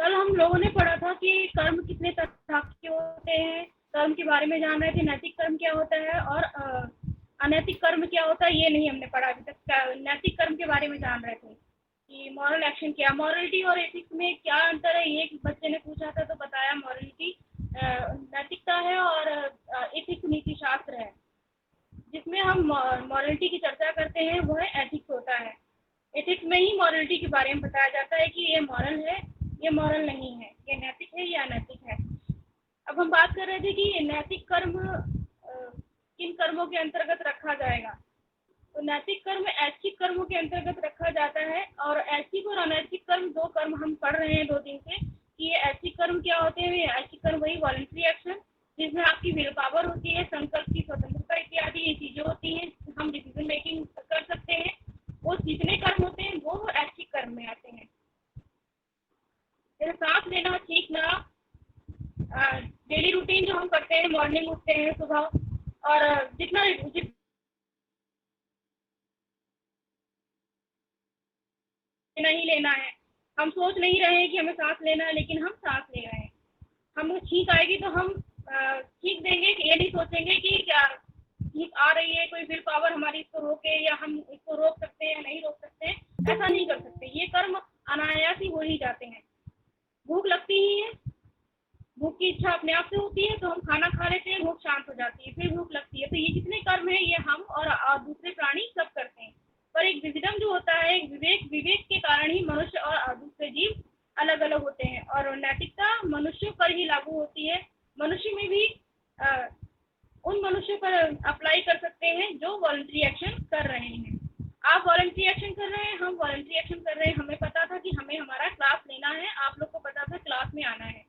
कल हम लोगों ने पढ़ा था कि कर्म कितने तरह के होते हैं, कर्म के बारे में जान रहे थे। नैतिक कर्म क्या होता है और अनैतिक कर्म क्या होता है, ये नहीं हमने पढ़ा अभी तक। नैतिक कर्म के बारे में जान रहे थे कि मॉरल एक्शन क्या, मॉरलिटी और एथिक्स में क्या अंतर है। ये एक बच्चे ने पूछा था तो बताया मॉरलिटी नैतिकता है और एथिक्स नीति शास्त्र है। जिसमें हम मॉरलिटी की चर्चा करते हैं वो है एथिक्स होता है। एथिक्स में ही मॉरलिटी के बारे में बताया जाता है कि ये मॉरल है, ये मॉरल नहीं है, ये नैतिक है, ये अनैतिक है। अब हम बात कर रहे थे कि नैतिक कर्म किन कर्मों के अंतर्गत रखा जाएगा। तो नैतिक कर्म ऐच्छिक कर्मों के अंतर्गत रखा जाता है। और ऐच्छिक और अनैतिक कर्म दो कर्म हम पढ़ रहे हैं 2 दिन से कि ये ऐच्छिक कर्म क्या होते हैं। ऐच्छिक कर्म वही वॉलंटरी एक्शन जिसमें आपकी विल पावर होती है, संकल्प की स्वतंत्रता इत्यादि ये चीजें होती हैं, हम डिसीजन मेकिंग कर सकते हैं। वो जितने कर्म होते हैं वो ऐच्छिक कर्म में आते हैं। जैसे सांस लेना, छींकना, डेली रूटीन जो हम करते हैं, मॉर्निंग उठते हैं सुबह और जितना नहीं लेना है। हम सोच नहीं रहे हैं कि हमें सांस लेना है, लेकिन हम सांस ले रहे हैं। हम छींक आएगी तो हम छींक देंगे, ये नहीं सोचेंगे कि क्या छींक आ रही है, कोई विल पावर हमारी इसको रोके या हम इसको रोक सकते हैं या नहीं रोक सकते हैं। ऐसा नहीं कर सकते। ये कर्म अनायास ही हो ही जाते हैं। भूख लगती ही है, भूख की इच्छा अपने आप से होती है तो हम खाना खा लेते हैं, भूख शांत हो जाती है, फिर भूख लगती है। तो ये जितने कर्म है ये हम और दूसरे प्राणी सब करते हैं। पर एक विजडम जो होता है, एक विवेक, विवेक के कारण ही मनुष्य और दूसरे जीव अलग अलग होते हैं। और नैतिकता मनुष्यों पर ही लागू होती है। मनुष्य में भी उन मनुष्यों पर अप्लाई कर सकते हैं जो वॉलंटरी एक्शन कर रहे हैं। आप वॉलंटरी एक्शन कर रहे हैं, हम वॉलंटरी एक्शन कर रहे हैं। हमें पता था कि हमें हमारा क्लास लेना है, आप लोग को पता था क्लास में आना है।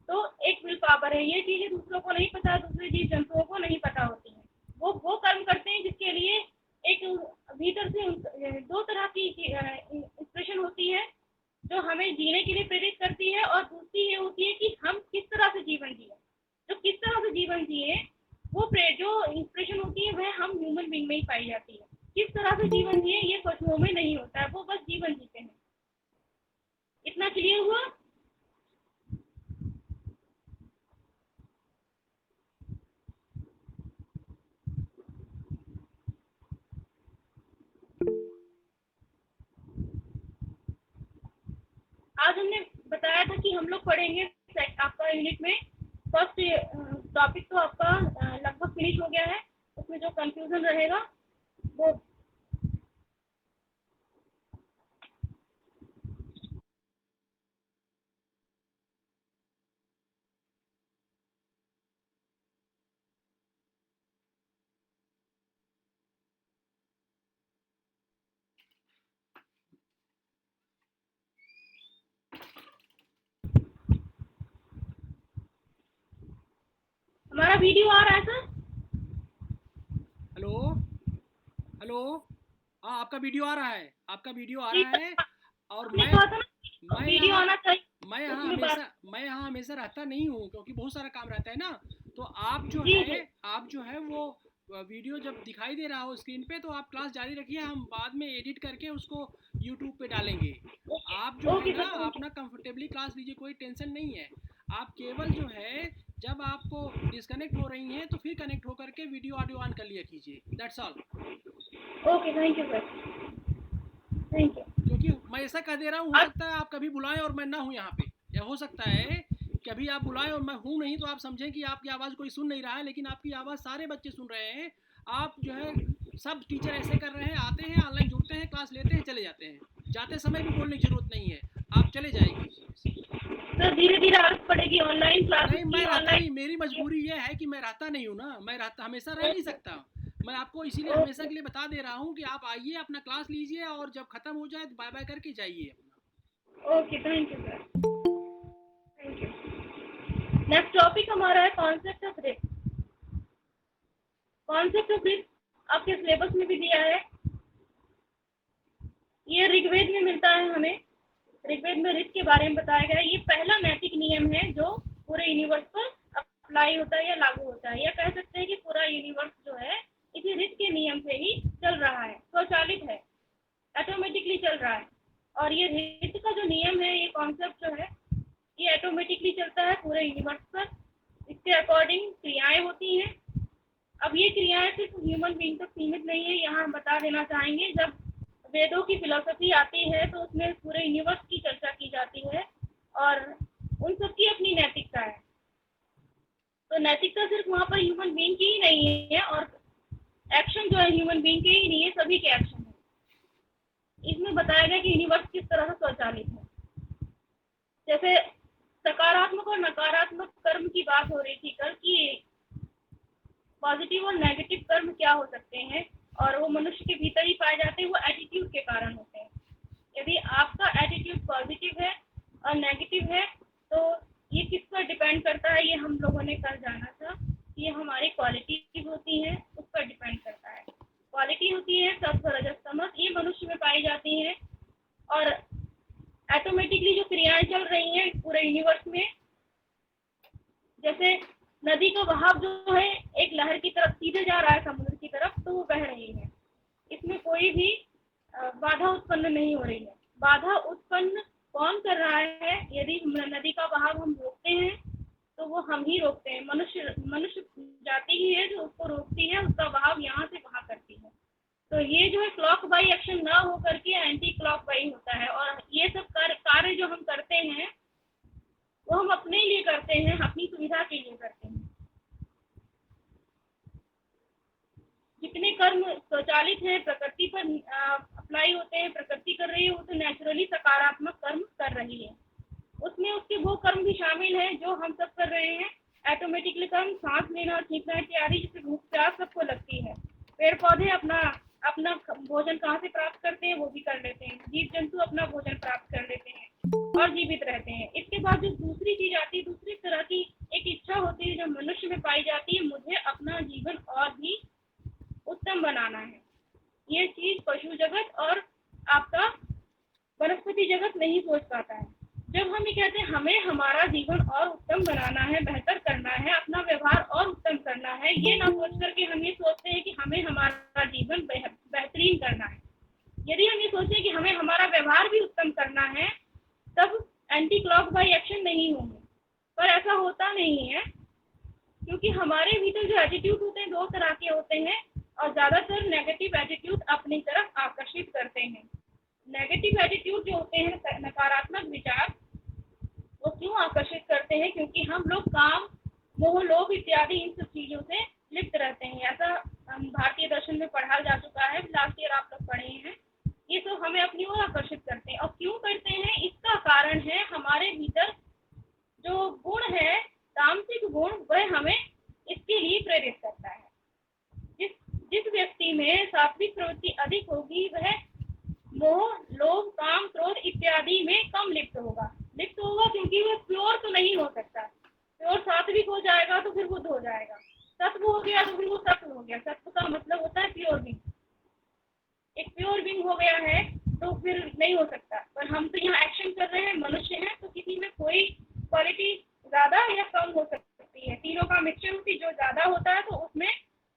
तो एक विल पावर है। ये चीजें दूसरों को नहीं पता, दूसरे जीव जंतुओं को नहीं पता होती हैं। वो कर्म करते हैं जिसके लिए एक भीतर से 2 तरह की इंस्पिरेशन होती है जो हमें जीने के लिए प्रेरित करती है, और दूसरी ये होती है कि हम किस तरह से जीवन जिए। जो किस तरह से जीवन जिए वो जो इंस्पिरेशन होती है वह हम ह्यूमन बीइंग में ही पाई जाती है। किस तरह से जीवन जिए ये पशुओं में नहीं होता है, वो बस जीवन जीते हैं। इतना क्लियर हुआ? आज हमने बताया था कि हम लोग पढ़ेंगे आपका यूनिट में फर्स्ट टॉपिक तो आपका लगभग फिनिश हो गया है। उसमें जो कंफ्यूजन रहेगा वो हमारा वीडियो आ रहा है सर? Hello hello. हाँ, आपका वीडियो आ रहा है, आपका वीडियो आ जी रहा सर, है। और आपने कहा था ना मैं वीडियो यहाँ आना मैं चाहिए, यहाँ उसमें बात। हमेशा मैं यहाँ हमेशा रहता नहीं हूँ क्योंकि बहुत सारा काम रहता है ना। तो जी जी आप जो है वो वीडियो जब दिखाई दे रहा हो स्क्रीन पे तो आप क्लास जारी रखिए, हम बाद में एडिट करके उसको यूट्यूब पे डालेंगे। ओके आप जो है ओके ना सर, थैंक अपना कंफर्टेबली क्लास लीजिए, कोई टेंशन नहीं है। आप केवल जो है जब आपको डिस्कनेक्ट हो रही हैं तो फिर कनेक्ट होकर के वीडियो ऑडियो ऑन कर लिया कीजिए, that's all. You. Okay, thank you sir, thank you. क्योंकि मैं ऐसा कह दे रहा हूँ, हो अब सकता है आप कभी बुलाएं और मैं ना हूँ यहाँ पे, या हो सकता है कभी आप बुलाएं और मैं हूँ नहीं, तो आप समझें कि आपकी आवाज़ कोई सुन नहीं रहा है, लेकिन आपकी आवाज़ सारे बच्चे सुन रहे हैं। आप जो है सब टीचर ऐसे कर रहे हैं, आते हैं ऑनलाइन जुड़ते हैं, क्लास लेते हैं, चले जाते हैं। जाते समय भी बोलने की जरूरत नहीं है, आप चले जाए कीजिए। सर धीरे धीरे आदत पड़ेगी ऑनलाइन क्लासेस नहीं, की, मैं रहता नहीं, मेरी ऑनलाइन। मजबूरी ये है कि मैं रहता नहीं हूँ ना, मैं रहता हमेशा रह नहीं सकता। मैं आपको इसीलिए हमेशा ओके के लिए बता दे रहा हूँ कि आप आइए, अपना क्लास लीजिए और जब खत्म हो जाए तो बाय बाय करके जाइए अपना। Okay, thank you sir, thank you. Next topic हमारा है concept of risk. Concept of risk आपके सिलेबस में भी दिया है। ये ऋग्वेद में मिलता है हमें। ऋग्वेद में रिस्क के बारे में बताया गया है। ये पहला नैतिक नियम है जो पूरे यूनिवर्स पर अप्लाई होता है या लागू होता है, या कह सकते हैं कि पूरा यूनिवर्स जो है इसी रिस्क के नियम से ही चल रहा है, स्वचालित है, ऑटोमेटिकली चल रहा है। और ये रिस्क का जो नियम है, ये कॉन्सेप्ट जो है एटोमेटिकली चलता है पूरे यूनिवर्स पर। इसके अकॉर्डिंग क्रियाएं होती हैं। अब ये क्रियाएं सिर्फ ह्यूमन बीइंग तक सीमित नहीं है। यहाँ हम बता देना चाहेंगे, जब वेदों की फिलोसफी आती है तो उसमें पूरे यूनिवर्स की चर्चा की जाती है और उन सबकी अपनी नैतिकता है। तो नैतिकता सिर्फ वहाँ पर ह्यूमन बीइंग की ही नहीं है, और एक्शन जो है ह्यूमन बीइंग के ही नहीं है, सभी के एक्शन है। इसमें बताया गया कि यूनिवर्स किस तरह से स्वचालित है। जैसे सकारात्मक और नकारात्मक कर्म की बात हो रही थी कल, कि पॉजिटिव और नेगेटिव कर्म क्या हो सकते हैं, और वो मनुष्य के भीतर ही पाए जाते हैं। वो एटीट्यूड के कारण होते हैं। यदि आपका एटीट्यूड पॉजिटिव है और नेगेटिव है, तो ये किस पर डिपेंड करता है, ये हम लोगों ने कल जाना था। ये हमारी क्वालिटी होती है, उस पर डिपेंड करता है। क्वालिटी होती है सत्व रजस तमस, ये मनुष्य में पाई जाती है। और ऑटोमेटिकली जो क्रियाएं चल रही हैं पूरे यूनिवर्स में, जैसे नदी का बहाव जो है एक लहर की तरफ सीधे जा रहा है समुद्र की तरफ, तो वो बह रही है। इसमें कोई भी बाधा उत्पन्न नहीं हो रही है। बाधा उत्पन्न कौन कर रहा है? यदि नदी का बहाव हम रोकते हैं तो वो हम ही रोकते हैं। मनुष्य जाति ही है जो उसको रोकती है, उसका बहाव यहाँ से वहाँ करती है। तो ये जो है क्लॉक बाई एक्शन ना हो करके एंटी क्लॉक बाई होता है। और ये सब कार्य जो हम करते हैं वो हम अपने लिए करते हैं, अपनी सुविधा के लिए करते हैं। जितने कर्म स्वचालित हैं, प्रकृति पर अप्लाई होते हैं, प्रकृति कर रही है, वो तो नेचुरली सकारात्मक कर्म कर रही है। उसमें उसके वो कर्म भी शामिल हैं जो हम सब कर रहे हैं। ऑटोमेटिकली कर्म, सांस लेना, खींचना इत्यादि, जिससे भूख प्यास सबको लगती है। पेड़ पौधे अपना अपना भोजन कहाँ से प्राप्त करते हैं वो भी कर लेते हैं। जीव जंतु अपना भोजन प्राप्त कर लेते हैं और जीवित रहते हैं। इसके बाद जो दूसरी चीज आती है, दूसरी तरह की एक इच्छा होती है जो मनुष्य में पाई जाती है, मुझे अपना जीवन और भी उत्तम बनाना है। ये चीज पशु जगत और आपका वनस्पति जगत नहीं सोच पाता है। जब हम ये कहते हैं हमें हमारा जीवन और उत्तम बनाना है, बेहतर करना है, अपना व्यवहार और उत्तम करना है, ये ना सोच करके हम ये सोचते हैं कि हमें हमारा जीवन बेहतरीन करना है। यदि हम ये सोचें कि हमें हमारा व्यवहार भी उत्तम करना है, तब एंटी क्लॉक बाई एक्शन नहीं होंगे। पर ऐसा होता नहीं है, क्योंकि हमारे भीतर जो एटीट्यूड होते हैं दो तरह के होते हैं, और ज्यादातर नेगेटिव एटीट्यूड अपनी तरफ आकर्षित करते हैं। नेगेटिव एटीट्यूड जो होते हैं, नकारात्मक विचार, वो क्यों आकर्षित करते हैं? क्योंकि हम लोग काम, मोह, लोभ इत्यादि इन सब चीजों से लिप्त रहते हैं। ऐसा भारतीय दर्शन में पढ़ा जा चुका है, लास्ट ईयर आप लोग पढ़े हैं। ये तो हमें अपनी ओर आकर्षित करते हैं। और क्यों करते हैं? इसका कारण है हमारे भीतर जो गुण है, तामसिक गुण, वह हमें इसके लिए प्रेरित करता है। जिस व्यक्ति में सात्विक प्रवृत्ति अधिक होगी, वह मोह, लोभ, काम, क्रोध इत्यादि में कम लिप्त होगा। क्योंकि वह प्योर तो नहीं हो सकता। प्योर सात्विक हो जाएगा तो फिर बुद्ध हो जाएगा, सत्व हो गया तो फिर वो सत्व हो गया। सत्व का मतलब होता है प्योर बीइंग। एक प्योर बीइंग हो गया है तो फिर नहीं हो सकता। पर हम तो यहाँ एक्शन कर रहे हैं, मनुष्य हैं, तो किसी में कोई क्वालिटी ज्यादा या कम हो सकती है। तीनों का मिक्सचर होती, जो ज्यादा होता है तो उसमें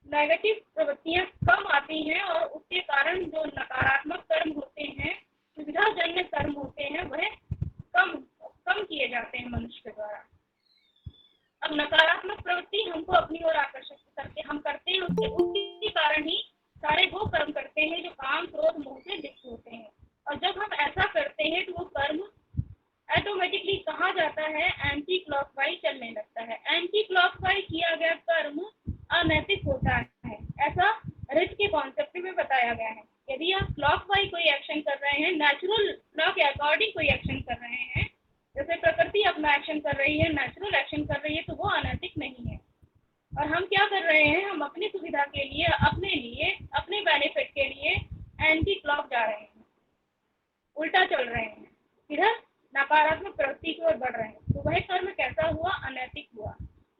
नेगेटिव प्रवृत्तियां कम आती हैं, और उसके कारण जो नकारात्मक कर्म होते हैं, सुविधाजन्य कर्म होते हैं, वह कम किए जाते हैं मनुष्य के द्वारा। अब नकारात्मक प्रवृत्ति हमको अपनी ओर आकर्षित करके हम करते हैं, उसके कारण ही सारे वो कर्म करते हैं जो काम, क्रोध, मोह से लिप्त होते हैं। और जब हम ऐसा करते हैं तो वो कर्म ऑटोमेटिकली कहाँ जाता है? एंटी क्लॉकवाइज चलने लगता है। एंटी क्लॉकवाइज किया गया कर्म अनैतिक होता है, ऐसा रिच के कॉन्सेप्ट में बताया गया है। यदि आप क्लॉकवाइज कोई एक्शन कर रहे हैं, नेचुरल लॉ के अकॉर्डिंग कोई एक्शन कर रहे हैं, जैसे प्रकृति अपना एक्शन कर रही है, नेचुरल एक्शन कर रही है, तो वो अनैतिक नहीं है। और हम क्या कर रहे हैं? हम अपनी सुविधा के लिए, अपने बेनिफिट के लिए एंटी क्लॉक जा रहे हैं, उल्टा चल रहे हैं, इधर नकारात्मक प्रवृत्ति की ओर बढ़ रहे हैं। तो वह कर्म कैसा हुआ? अनैतिक हुआ।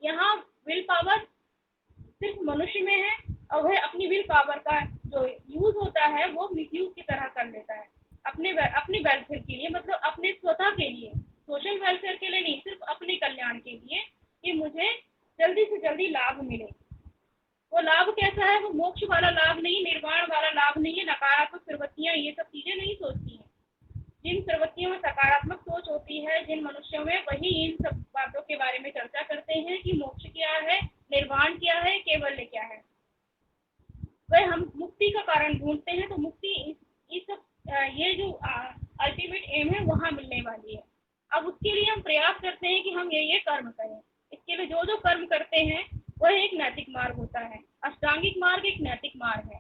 यहाँ विल पावर सिर्फ मनुष्य में है, और वह अपनी विल पावर का जो यूज होता है वो मिसयूज की तरह कर लेता है अपने वेलफेयर के लिए, मतलब अपने स्वतः के लिए, सोशल वेलफेयर के लिए नहीं, सिर्फ अपने कल्याण के लिए, कि मुझे जल्दी से जल्दी लाभ मिले। वो लाभ कैसा है? वो मोक्ष वाला लाभ नहीं, निर्वाण वाला लाभ नहीं है। नकारात्मक प्रवृत्तियां ये सब चीजें नहीं सोचती हैं। जिन प्रवृत्तियों में सकारात्मक सोच होती है जिन मनुष्यों में, वही इन सब उसके लिए हम प्रयास करते हैं कि हम ये कर्म करें। इसके लिए जो जो कर्म करते हैं वह एक नैतिक मार्ग होता है। अष्टांगिक मार्ग एक नैतिक मार्ग है।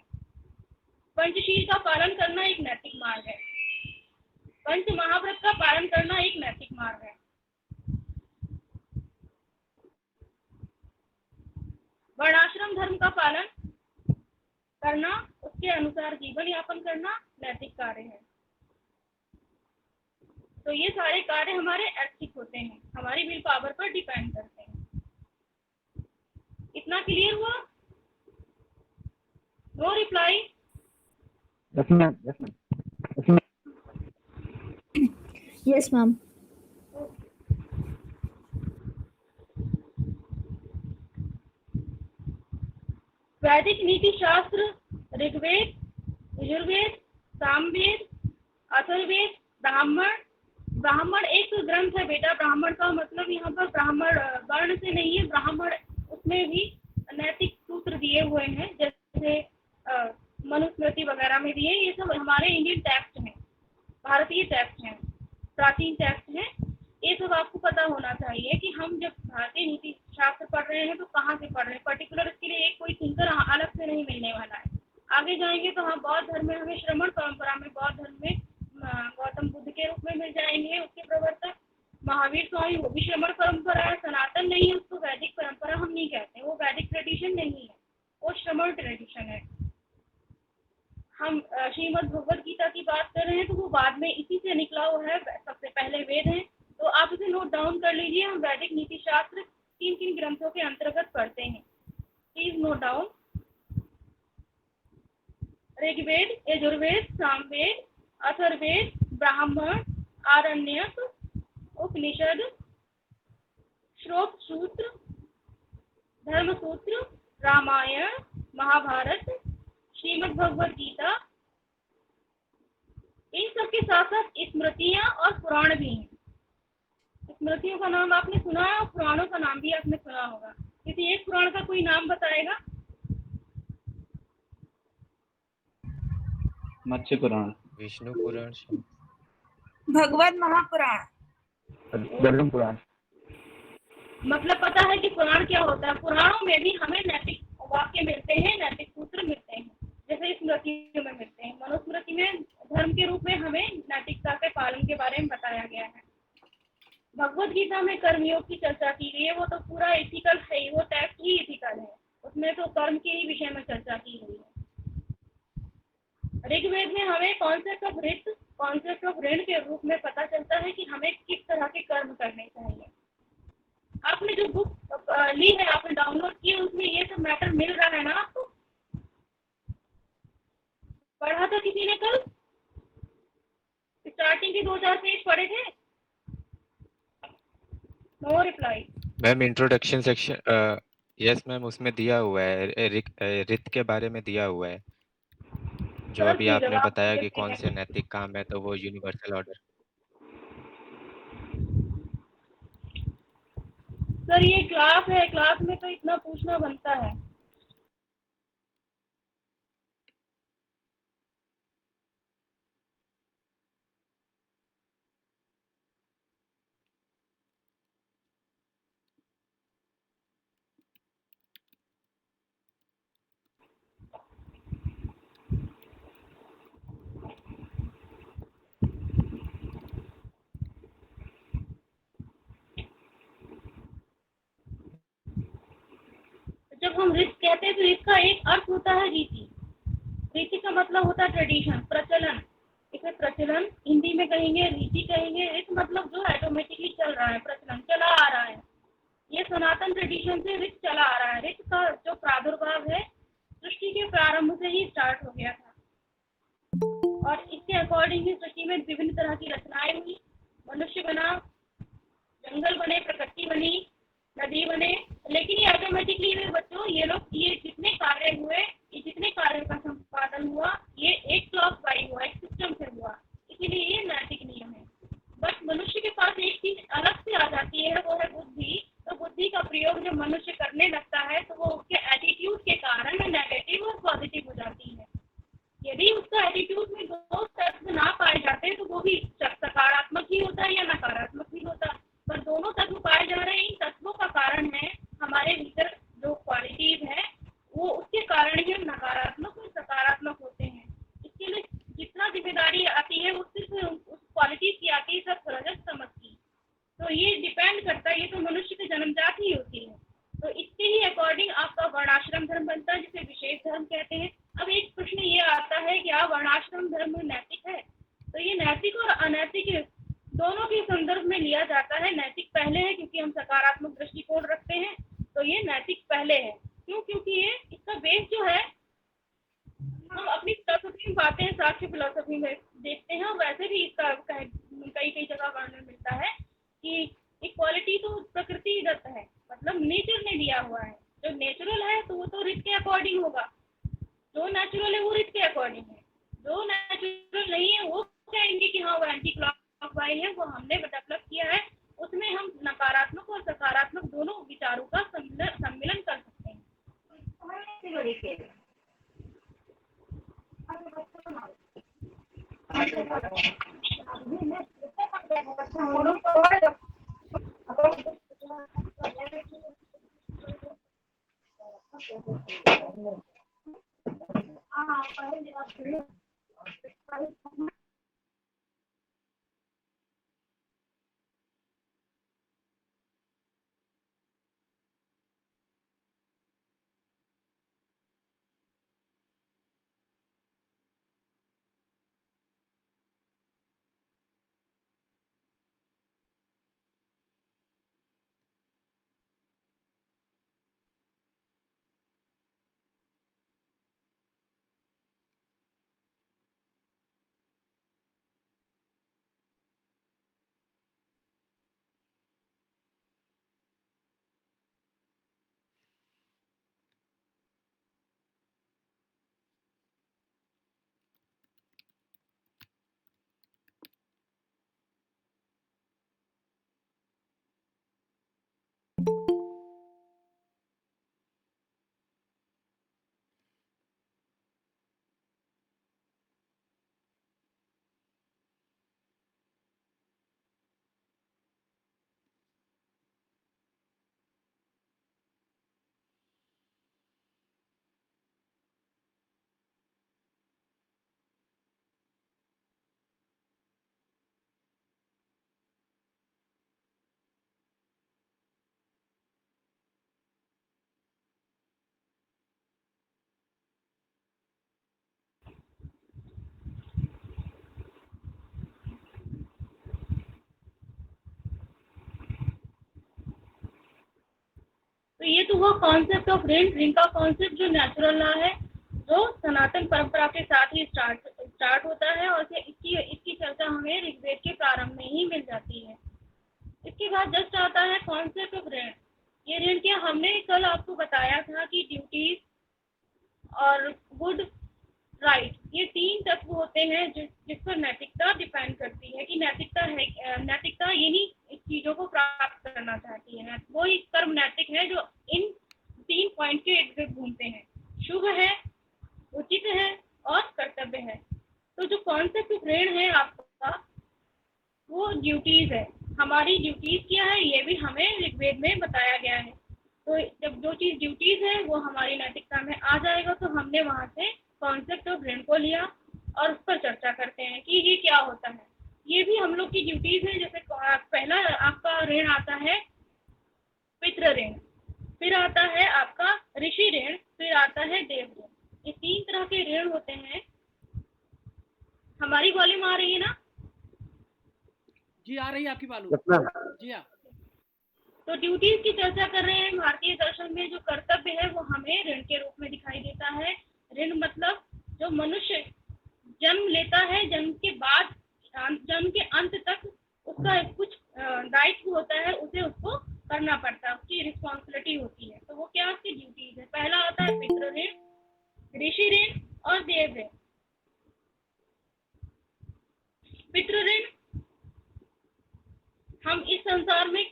पंचशील का पालन करना एक नैतिक मार्ग है। पंच महाव्रत का पालन करना एक नैतिक मार्ग है। वर्णाश्रम धर्म का पालन करना, उसके अनुसार जीवन यापन करना नैतिक कार्य है। तो ये सारे कार्य हमारे ऐच्छिक होते हैं, हमारी विल पावर पर डिपेंड करते हैं। इतना क्लियर हुआ? No reply? Yes ma'am, yes ma'am, yes ma'am. वैदिक नीति शास्त्र ऋग्वेद, यजुर्वेद, सामवेद, अथर्ववेद, ब्राह्मण एक ग्रंथ है बेटा। ब्राह्मण का मतलब यहाँ पर ब्राह्मण वर्ण से नहीं है, ब्राह्मण उसमें भी नैतिक सूत्र दिए हुए हैं, जैसे मनुस्मृति वगैरह में दिए। ये सब हमारे इंडियन टेक्स्ट हैं, भारतीय टेक्स्ट हैं, प्राचीन टेक्स्ट हैं। ये सब आपको पता होना चाहिए कि हम जब भारतीय नीति शास्त्र पढ़ रहे हैं तो कहाँ से पढ़ रहे हैं। पर्टिकुलर इसके लिए एक कोई थिंकर अलग से नहीं मिलने वाला है। आगे जाएंगे तो हम बौद्ध धर्म में, हमें श्रमण परंपरा में बौद्ध धर्म में गौतम बुद्ध के रूप में मिल जाएंगे, उसके प्रवर्तक महावीर स्वामी, वो भी श्रमण परंपरा है, सनातन नहीं है, उसको वैदिक परंपरा हम नहीं कहते, वो वैदिक ट्रेडिशन नहीं है, वो श्रमण ट्रेडिशन है। हम श्रीमद् भगवद गीता की बात कर रहे हैं तो वो बाद में इसी से निकला हुआ है, सबसे पहले वेद है। तो आप इसे नोट डाउन कर लीजिए। हम वैदिक नीति शास्त्र किन किन ग्रंथों के अंतर्गत पढ़ते हैं, please note down. Rigveda, Yajurveda, Samaveda, Atharvaveda, Brahmana, Aranyaka, उपनिषद, श्लोक सूत्र, धर्म सूत्र, रामायण, महाभारत, श्रीमद् भगवद गीता। इन सब के साथ साथ स्मृतियां और पुराण भी हैं। स्मृतियों का नाम आपने सुना है और पुराणों का नाम भी आपने सुना होगा। किसी एक पुराण का कोई नाम बताएगा? मत्स्य पुराण, विष्णु पुराण, भगवत महापुराण, गरुड़ पुराण। मतलब पता है कि पुराण क्या होता है। पुराणों में भी हमें नैतिक वाक्य मिलते हैं, नैतिक सूत्र मिलते हैं, जैसे स्मृतियों में मिलते हैं। मनुस्मृति में धर्म के रूप में हमें नैतिकता के पालन के बारे में बताया गया है। भगवद गीता में कर्मयोग की चर्चा की गई है, वो तो पूरा एथिकल है, वो टेक्स्ट ही एथिकल है, उसमें तो कर्म के ही विषय में चर्चा की गई है। ऋग्वेद में हमें कॉन्सेप्ट ऑफ ऋत, कॉन्सेप्ट ऑफ ऋण के रूप में पता चलता है कि हमें किस तरह के कर्म करने चाहिए। आपने जो बुक ली है, आपने डाउनलोड की है, उसमें ये सब मैटर मिल रहा है ना आपको? पढ़ा था किसी ने कल? स्टार्टिंग के 2-4 पेज पढ़े थे? No reply. Ma'am introduction section, yes ma'am, उसमें दिया हुआ है, रित के बारे में दिया हुआ है, जो अभी आपने बताया कि कौन से नैतिक काम है, तो वो यूनिवर्सल ऑर्डर। सर ये क्लास है, क्लास में तो इतना पूछना बनता है। जब हम रीत कहते हैं तो इसका एक अर्थ होता है रीति। रीति का मतलब होता है ट्रेडिशन, प्रचलन। इसे प्रचलन हिंदी में कहेंगे, रीति कहेंगे। रीत मतलब जो ऑटोमेटिकली चल रहा है, प्रचलन चला आ रहा है। ये सनातन ट्रेडिशन से रीत चला आ रहा है। रीत का जो प्रादुर्भाव है सृष्टि के प्रारंभ से ही स्टार्ट हो गया था और इसके अकॉर्डिंग ही सृष्टि में विभिन्न तरह की रचनाएं हुई। मनुष्य बना, जंगल बने, प्रकृति बनी, नदी बने। लेकिन ये ऑटोमेटिकली बच्चों ये लोग ये जितने कार्य हुए, ये जितने कार्यों का संपादन हुआ, ये एक क्लॉक बाई हुआ, एक सिस्टम से हुआ। इसीलिए ये नैतिक नियम है। बट मनुष्य के पास एक चीज अलग से आ जाती है, वो है बुद्धि। तो बुद्धि का प्रयोग जब मनुष्य करने लगता है तो वो उसके एटीट्यूड के कारण नेगेटिव और पॉजिटिव हो जाती है। यदि उसका एटीट्यूड में दो तत्व ना पाए जाते तो वो भी सकारात्मक ही होता है या नकारात्मक भी होता। संदर्भ में लिया जाता है। नैतिक पहले है क्योंकि हम सकारात्मक दृष्टिकोण रखते हैं, तो ये नैतिक पहले है। क्यों? क्योंकि ये इसका बेस जो है हम अपनी फिलोसफी में पाते हैं, साक्ष्य फिलोसफी में देखते हैं, और वैसे भी इसका कई जगह वर्णन मिलता है कि इक्वालिटी तो प्रकृति दत्त है, मतलब नेचर ने दिया हुआ है। जो नेचुरल है तो वो तो रीत के अकॉर्डिंग होगा, जो नेचुरल है वो रीत के अकॉर्डिंग है। जो नेचुरल नहीं है वो कहेंगे कि हाँ वो एंटी क्लॉकवाइज है, वो हमने डेवलप किया है, उसमें हम नकारात्मक और सकारात्मक दोनों विचारों का सम्मिलन कर सकते हैं। तो ये तो हुआ कॉन्सेप्ट ऑफ ऋण। ऋण का कॉन्सेप्ट जो नेचुरल लॉ है, जो सनातन परंपरा के साथ ही स्टार्ट होता है, और इसकी चर्चा हमें ऋग्वेद के प्रारंभ में ही मिल जाती है। इसके बाद जस्ट आता है कॉन्सेप्ट ऑफ ऋण। ये ऋण क्या, हमने कल आपको बताया था कि ड्यूटीज और गुड राइट, ये तीन तत्व होते हैं जिस पर नैतिकता डिपेंड करती है कि नैतिकता यही चीजों को प्राप्त करना चाहती है। वो ही कर्म नैतिक है जो इन तीन पॉइंट के इर्द गिर्द घूमते हैं। शुभ है, उचित है और कर्तव्य है। तो जो कॉन्सेप्ट ऑफ ऋण है आपका, वो ड्यूटीज है। हमारी ड्यूटीज क्या है ये भी हमें ऋग्वेद में बताया गया है। तो जब जो चीज ड्यूटीज है वो हमारी नैतिकता में आ जाएगा, तो हमने वहां से कॉन्सेप्ट ऑफ ऋण को लिया और उस पर चर्चा करते हैं कि ये क्या होता है। ये भी हम लोग की ड्यूटीज है। जैसे पहला आपका ऋण आता है पितृ ऋण, फिर आता है आपका ऋषि ऋण, फिर आता है देव ऋण। ये तीन तरह के ऋण होते हैं। हमारी वॉल्यूम आ रही है ना? जी आ रही है आपकी बालू। Yes, ma'am. जी हाँ। तो ड्यूटीज की चर्चा कर रहे हैं। भारतीय दर्शन में जो कर्तव्य है वो हमें ऋण के रूप में दिखाई देता है। ऋण मतलब जो मनुष्य जन्म लेता है, जन्म के बाद जन्म के अंत तक उसका कुछ दायित्व होता है, उसे उसको करना पड़ता है, उसकी रिस्पॉन्सिबिलिटी होती है। तो वो क्या उसकी ड्यूटीज है। पहला आता है पितृ ऋण, ऋषि ऋण और देव ऋण। पितृ ऋण, हम इस संसार में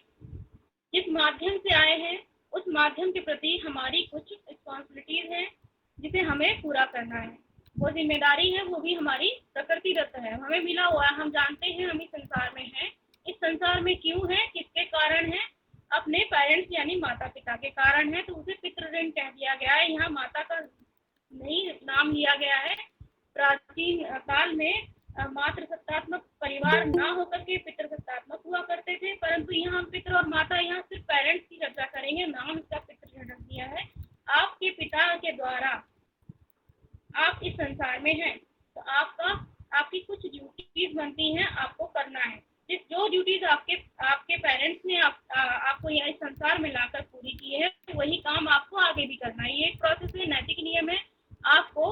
जिस माध्यम से आए हैं उस माध्यम के प्रति हमारी कुछ रिस्पॉन्सिबिलिटीज हैं जिसे हमें पूरा करना है। वो जिम्मेदारी है, वो भी हमारी प्रकृति दत्त है, हमें मिला हुआ है। हम जानते हैं हम इस संसार में हैं। इस संसार में क्यों है, किसके कारण है? अपने पेरेंट्स यानी माता पिता के कारण है। तो उसे पितृ ऋण कह दिया गया है। यहाँ माता का नहीं नाम लिया गया है। प्राचीन काल में मातृ सत्तात्मक परिवार ना होकर के पितृ सत्तात्मक हुआ करते थे, परंतु यहाँ हम पितृ और माता, यहाँ सिर्फ पेरेंट्स की चर्चा करेंगे। नाम इसका पितृ ऋण दिया है। आपके पिता के द्वारा आप इस संसार में हैं, तो आपकी कुछ ड्यूटीज बनती हैं, आपको करना है। जो ड्यूटीज आपके आपके पेरेंट्स ने आपको यहाँ इस संसार में लाकर पूरी की है, वही काम आपको आगे भी करना है। ये एक प्रोसेस है, नैतिक नियम है। आपको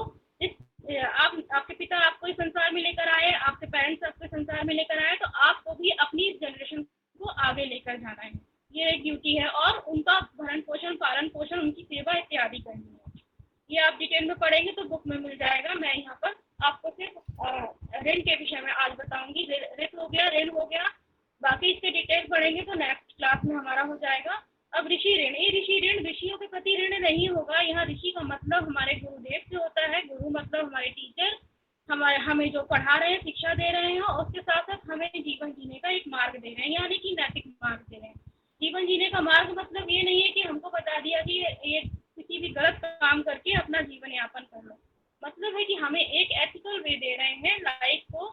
आपके पिता आपको इस संसार में लेकर आए, आपके पेरेंट्स आपको संसार में लेकर आए, तो आपको भी अपनी जनरेशन को आगे लेकर जाना है। ये एक ड्यूटी है, और उनका भरण पोषण, पालन पोषण, उनकी सेवा इत्यादि करनी है। ये आप डिटेल में पढ़ेंगे तो बुक में मिल जाएगा। मैं यहाँ पर आपको सिर्फ ऋण के विषय में आज बताऊंगी। ऋत हो गया, ऋण हो गया, बाकी इसके डिटेल पढ़ेंगे तो नेक्स्ट क्लास में हमारा हो जाएगा। अब ऋषि ऋण, ये ऋषि ऋण ऋषियों के प्रति ऋण नहीं होगा। यहाँ ऋषि का मतलब हमारे गुरुदेव से होता है। गुरु मतलब हमारे टीचर, हमें जो पढ़ा रहे हैं, शिक्षा दे रहे हैं, और उसके साथ साथ हमें जीवन जीने का एक मार्ग दे रहे हैं, यानी कि नैतिक मार्ग दे रहे हैं। जीवन जीने का मार्ग मतलब ये नहीं है कि हमको बता दिया कि ये किसी भी गलत काम करके अपना जीवन यापन कर लो। मतलब है कि हमें एक एथिकल वे दे रहे हैं लाइफ को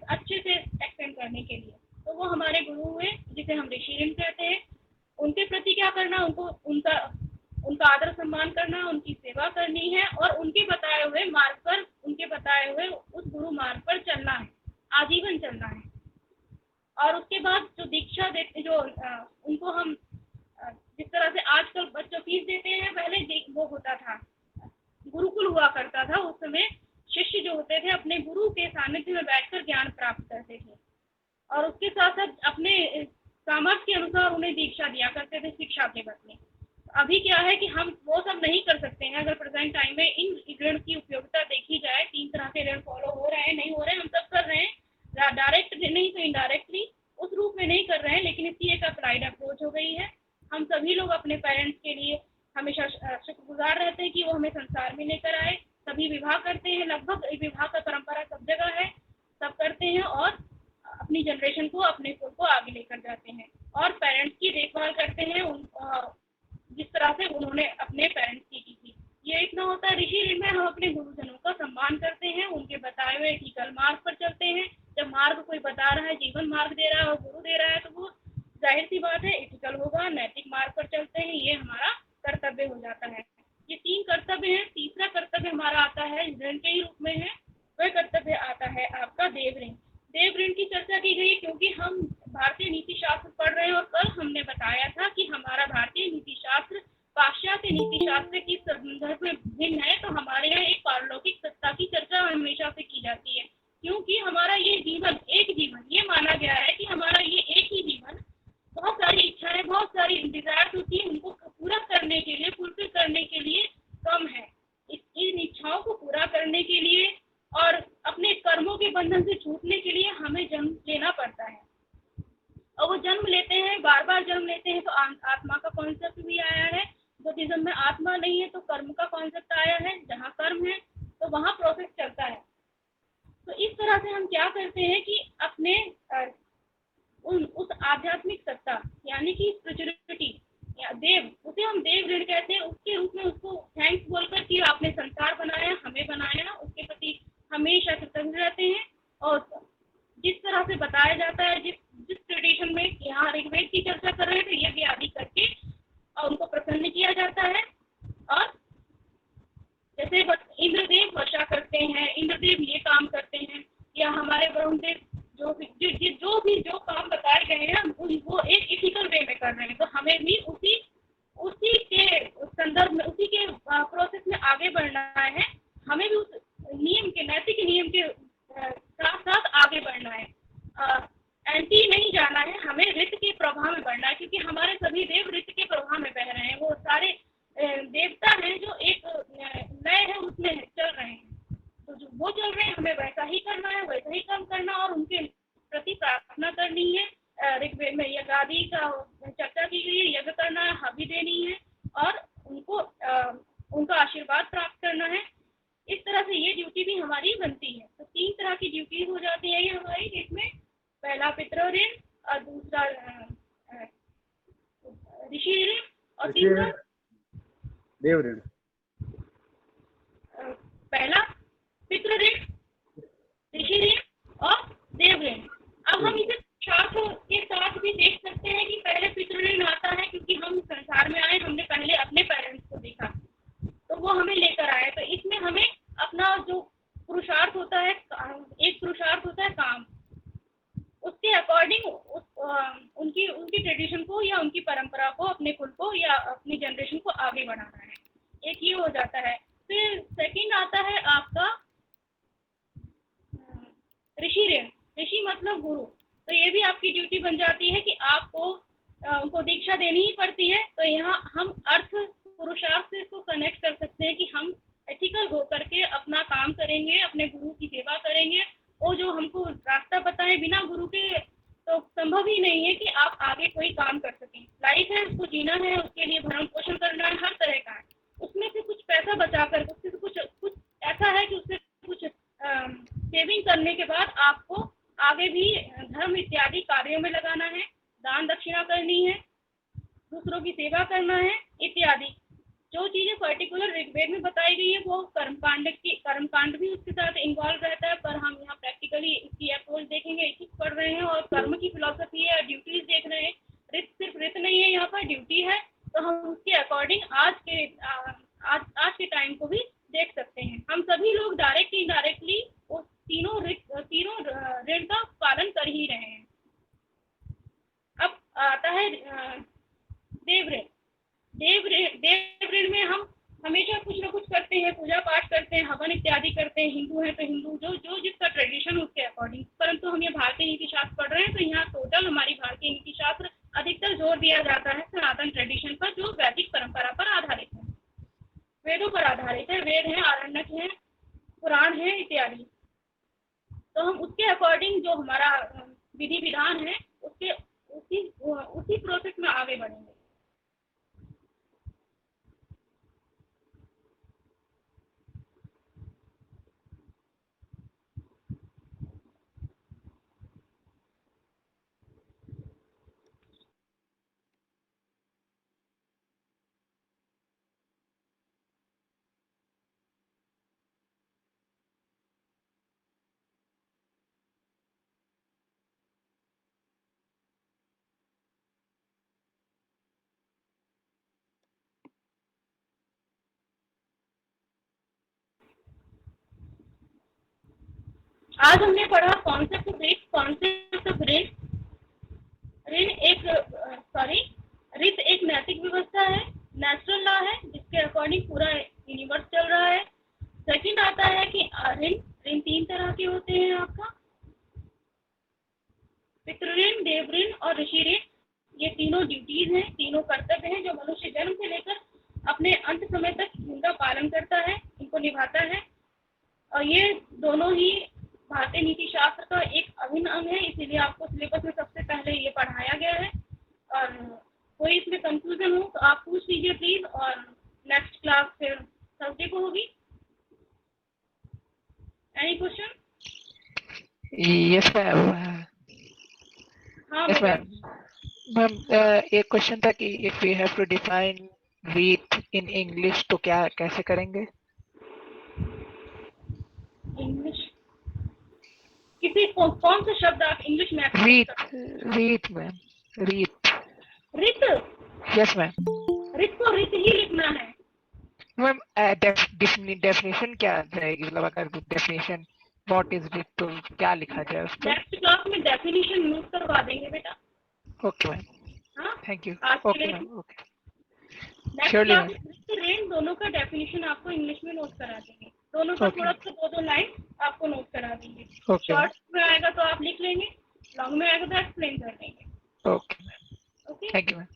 अच्छे से एक्सटेंड करने के लिए। तो वो हमारे गुरु हुए, जिसे हम ऋषि ऋण कहते हैं। उनके प्रति क्या करना, उनका आदर सम्मान करना, उनकी सेवा करनी है, और उनके बताए हुए मार्ग पर, उनके बताए हुए उस गुरु मार्ग पर चलना है, आजीवन चलना है। और उसके बाद जो दीक्षा देते, जो उनको हम जिस तरह से आजकल बच्चों फीस देते हैं, पहले वो होता था, गुरुकुल हुआ करता था। उस समय शिष्य जो होते थे अपने गुरु के सानिध्य में बैठकर ज्ञान प्राप्त करते थे, और उसके साथ साथ अपने सामर्थ्य के अनुसार उन्हें दीक्षा दिया करते थे शिक्षा के बदले। अभी क्या है कि हम वो सब नहीं कर सकते हैं। अगर प्रेजेंट टाइम में इन ऋण की उपयोगिता देखी जाए, 3 तरह के ऋण फॉलो हो रहे हैं, नहीं हो रहे हैं, हम सब कर रहे हैं, डायरेक्ट नहीं तो इनडायरेक्टली, उस रूप में नहीं कर रहे हैं, लेकिन इसकी एक अप्लाइड अप्रोच हो गई है। हम सभी लोग अपने पेरेंट्स के लिए हमेशा शुक्रगुजार रहते हैं कि वो हमें संसार में लेकर आए। सभी विवाह करते हैं, लगभग विवाह का परंपरा सब जगह है, सब करते हैं, और अपनी जनरेशन को, अपने कुल को आगे लेकर जाते हैं, और पेरेंट्स की देखभाल करते हैं जिस तरह से उन्होंने अपने पेरेंट्स की थी। ये इतना होता है। ऋषि ऋण में हम अपने गुरुजनों का सम्मान करते हैं, उनके बताए हुए एथिकल मार्ग पर चलते हैं। जब मार्ग कोई बता रहा है, जीवन मार्ग दे रहा है और गुरु दे रहा है, तो वो जाहिर सी बात है एथिकल होगा, नैतिक मार्ग पर चलते हैं। ये हमारा कर्तव्य हो जाता है। ये 3 कर्तव्य हैं। तीसरा कर्तव्य हमारा आता है, ऋण के ही रूप में है, वह कर्तव्य आता है आपका देव ऋण। देव ऋण की चर्चा की गई क्योंकि हम भारतीय नीति शास्त्र पढ़ रहे हैं, और कल हमने बताया था कि हमारा भारतीय नीति शास्त्र पाश्चात्य नीति शास्त्र की संदर्भ में भिन्न है। तो हमारे यहाँ एक पारलौकिक सत्ता की चर्चा हमेशा से की जाती है, क्योंकि हमारा ये जीवन, एक जीवन, ये माना गया है कि हमारा ये एक ही जीवन, बहुत सारी इच्छाएं, बहुत सारी डिजायर्स होती है, उनको पूरा करने के लिए, फुलफिल करने के लिए कम है। इन इच्छाओं को पूरा करने के लिए और अपने कर्मों के बंधन से छूटने के लिए हमें जन्म लेना पड़ता है, और वो जन्म लेते हैं, बार बार जन्म लेते हैं। तो आत्मा का कॉन्सेप्ट भी आया है। बुद्धिज्म में आत्मा नहीं है तो कर्म का कॉन्सेप्ट आया है। जहाँ कर्म है तो वहाँ प्रोसेस चलता है। तो इस तरह से हम क्या करते हैं कि अपने उस आध्यात्मिक सत्ता, यानी कि स्पिरिचुअलिटी या देव, उसे हम देव ऋण कहते हैं, उसके रूप में उसको थैंक्स बोलकर कि आपने संसार बनाया, हमें बनाया, उसके प्रति हमेशा कृतज्ञ रहते हैं। और जिस तरह से बताया जाता है, जिस ट्रेडिशन में यहाँ ऋग्वेद की चर्चा कर रहे हैं, तो यज्ञ आदि करके और उनको प्रसन्न किया जाता है। और जैसे इंद्रदेव वर्षा करते हैं, इंद्रदेव ये काम करते हैं, या हमारे ब्रह्मदेव जो भी काम बताए गए हैं वो एक इथिकल वे में कर रहे हैं। तो हमें भी उसी के संदर्भ में, उसी के प्रोसेस में आगे बढ़ना है। हमें भी उस नियम के, नैतिक नियम के साथ साथ आगे बढ़ना है, एंटी नहीं जाना है। हमें ऋत के प्रभाव में बढ़ना है, क्योंकि हमारे सभी देव ऋत के प्रभाव में बह रहे हैं। वो सारे देवता हैं जो एक नए है उसमें चल रहे हैं। तो जो वो चल रहे हैं, हमें वैसा ही करना है, वैसा ही काम करना, और उनके प्रति प्रार्थना करनी है। ऋग्वेद में यज्ञ आदि का चर्चा की गई है, यज्ञ करना है, हवि देनी है, और उनका आशीर्वाद प्राप्त करना है। इस तरह से ये ड्यूटी भी हमारी बनती है। तो 3 तरह की ड्यूटी हो जाती है ये हमारी, जिसमें पहला पितृ ऋण, और दूसरा ऋषि ऋण, और तीसरा देव ऋण। पहला पितृ ऋण, ऋषि ऋण और देव ऋण। अब हम इसे शास्त्र के साथ भी देख सकते हैं कि पहले पितृ ऋण आता है, क्योंकि हम संसार में आए, हमने पहले अपने पेरेंट्स को देखा, तो वो हमें लेकर आए। तो इसमें हमें अपना जो पुरुषार्थ होता है, एक पुरुषार्थ होता है काम, उसके अकॉर्डिंग उनकी उनकी ट्रेडिशन को या उनकी परंपरा को, अपने कुल को या अपनी जनरेशन को आगे बढ़ाना है। एक ये हो जाता है। फिर सेकंड आता है आपका ऋषि ऋण। ऋषि मतलब गुरु। तो ये भी आपकी ड्यूटी बन जाती है कि आपको उनको दीक्षा देनी ही पड़ती है। तो यहाँ हम अर्थ पुरुषार्थ से इसको कनेक्ट कर सकते हैं कि हम एथिकल होकर के अपना काम करेंगे, अपने गुरु की सेवा करेंगे। वो जो हमको रास्ता बताए, बिना गुरु के तो संभव ही नहीं है कि आप आगे कोई काम कर सकें। लाइफ है, उसको जीना है, उसके लिए भरण पोषण करना है, हर तरह का है। उसमें से कुछ पैसा बचाकर, उससे कुछ ऐसा है कि उससे कुछ सेविंग करने के बाद आपको आगे भी धर्म इत्यादि कार्यों में लगाना है, दान दक्षिणा करनी है, दूसरों की सेवा करना है इत्यादि। जो चीजें पर्टिकुलर ऋग्वेद में बताई गई है वो कर्मकांड भी उसके साथ इन्वॉल्व रहता है, पर हम यहाँ प्रैक्टिकली इसकी अप्रोच देखेंगे। एथिक्स पढ़ रहे हैं और कर्म की फिलॉसफी है, ड्यूटीज देख रहे हैं। रित सिर्फ रित नहीं है, यहाँ पर ड्यूटी है। तो हम उसके अकॉर्डिंग आज के टाइम को भी देख सकते हैं। हम सभी लोग डायरेक्टली इनडायरेक्टली उस तीनों ऋण का पालन कर ही रहे हैं। अब आता है देव ऋण। देव ऋण में हम हमेशा कुछ न कुछ करते हैं, पूजा पाठ करते हैं, हवन इत्यादि करते हैं। हिंदू है तो हिंदू, जो जिसका ट्रेडिशन उसके अकॉर्डिंग। परंतु हम ये भारतीय नीति शास्त्र पढ़ रहे हैं तो यहाँ टोटल हमारी भारतीय नीति शास्त्र अधिकतर जोर दिया जाता है सनातन ट्रेडिशन पर, जो वैदिक परंपरा पर आधारित है, वेदों पर आधारित है। वेद है, आरण्यक है, पुराण है इत्यादि। तो हम उसके अकॉर्डिंग जो हमारा विधि विधान है उसके उसी प्रोसेस में आगे बढ़ेंगे। आज हमने पढ़ा कॉन्सेप्ट ऑफ ऋण। रित एक नैतिक व्यवस्था है, नेचुरल लॉ है, जिसके अकॉर्डिंग पूरा यूनिवर्स चल रहा है। सेकंड आता है कि ऋण 3 तरह के होते हैं आपका, पितृ ऋण, देव ऋण और ऋषि ऋण। ये तीनों ड्यूटीज हैं, तीनों कर्तव्य हैं जो मनुष्य जन्म से लेकर अपने अंत समय तक इनका पालन करता है, इनको निभाता है। और ये दोनों ही भारतीय नीति शास्त्र का एक अभिन्न अंग है, इसीलिए आपको सिलेबस में सबसे पहले ये पढ़ाया गया है। और कोई इसमें कंफ्यूजन हो तो आप पूछ लीजिए प्लीज, और नेक्स्ट क्लास फिर थर्सडे को होगी। Any question? Yes ma'am. हाँ यस मैम। मैम एक क्वेश्चन था कि if we have to define रीत इन इंग्लिश तो क्या कैसे करेंगे? इंग्लिश कौन सा शब्द आप इंग्लिश में? रीत मैम, रीत। रित? Yes ma'am. रित को रित ही लिखना है मैम। डेफिनेशन क्या रहेगी, मतलब अगर डेफिनेशन व्हाट इज रीत तो क्या लिखा जाए उसको? नेक्स्ट क्लास में डेफिनेशन नोट करवा देंगे बेटा। ओके मैम, हाँ, थैंक यू। आज के ओके लिए ma'am, okay. Next Surely, class में ऋण दोनों का डेफिनेशन आपको इंग्लिश में नोट करा देंगे। दोनों का Okay. थोड़ा सा 2-2 लाइन आपको नोट करा देंगे। Okay. शॉर्ट में आएगा तो आप लिख लेंगे, लॉन्ग में आएगा तो एक्सप्लेन कर देंगे। Okay ma'am, okay, thank you ma'am.